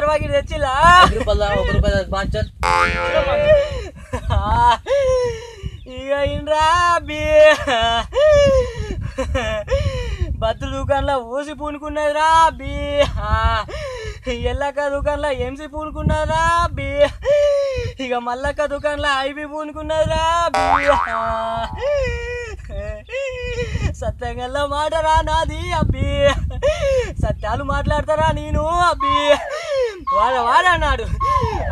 బాకి తెచ్చిలా ₹1 బాంచన్ ఇక ఇన్రా అబ్బి బతులు దుకాణంలో ఊసి పూనుకున్నదిరా అబ్బి ఎల్లక్క దుకాణంలో ఎంసి పూనుకున్నదిరా అబ్బి ఇక మల్లక్క దుకాణంలో ఐబి పూనుకున్నదిరా అబ్బి సత్యంగా మాటరా నాది అబ్బి సత్యాలు మాట్లాడతారా నేను అబ్బి వాడన్నాడు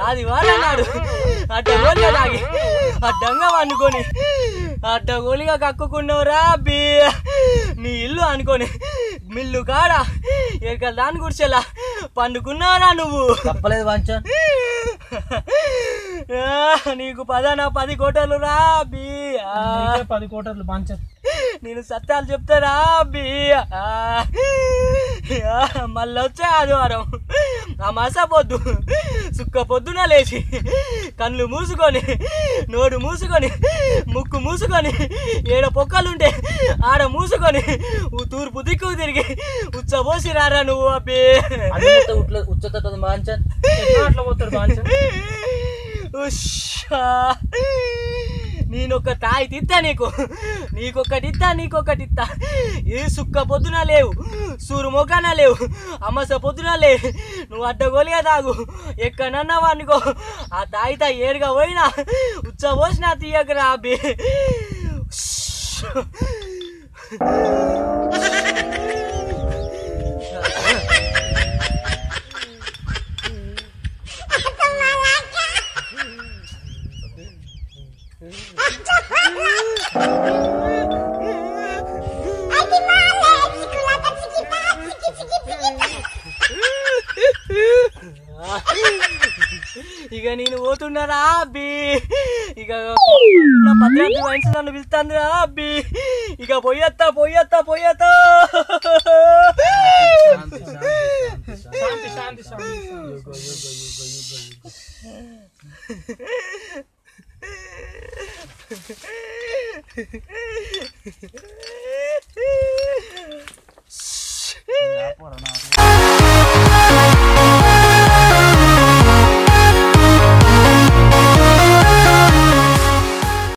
అది వాడన్నాడు అడ్డగోలిగా తాగి అడ్డంగా వండుకొని అడ్డగోలిగా కక్కుకున్నావురా అబ్బి నీ ఇల్లు అనుకొని మిల్లు కాడ ఎక్కడ దాని గుడిచెలా పండుకున్నావురా నువ్వు తప్పలేదు బాంచన్ నీకు 10 కోటర్లు రా అబ్బి 10 కోటర్లు బాంచన్ నేను సత్యాలు చెప్తారా అబ్బి మళ్ళీ వచ్చే ఆదివారం ఆ మసా పొద్దు సుక్క పొద్దున లేచి కళ్ళు మూసుకొని నోడు మూసుకొని ముక్కు మూసుకొని ఏడ పొక్కలుంటే ఆడ మూసుకొని తూర్పు దిక్కు తిరిగి ఉచ్చబోసి రారా నువ్వు అబ్బి ఉచ్చత బాంచన్ అట్లా పోతాడు బాంచన్ నేనొక తాయి తిత్తా నీకొకటిత్తా ఈ సుక్క పొద్దున లేవు సూరు మొక్కన లేవు అమ్మస పొద్దున లేవు నువ్వు అడ్డగోలిగా తాగు ఎక్కడన్నా అనుకో ఆ తాయితా ఏడుగా పోయినా ఉచ్చబోసినా తీయకరా అబ్బి ఇక నేను పోతున్నారా అబ్బి ఇక భద్రాద్రి వైన్స్ నన్ను పిలుస్తాందిరా అబ్బి ఇక పోయత్తా శాంతి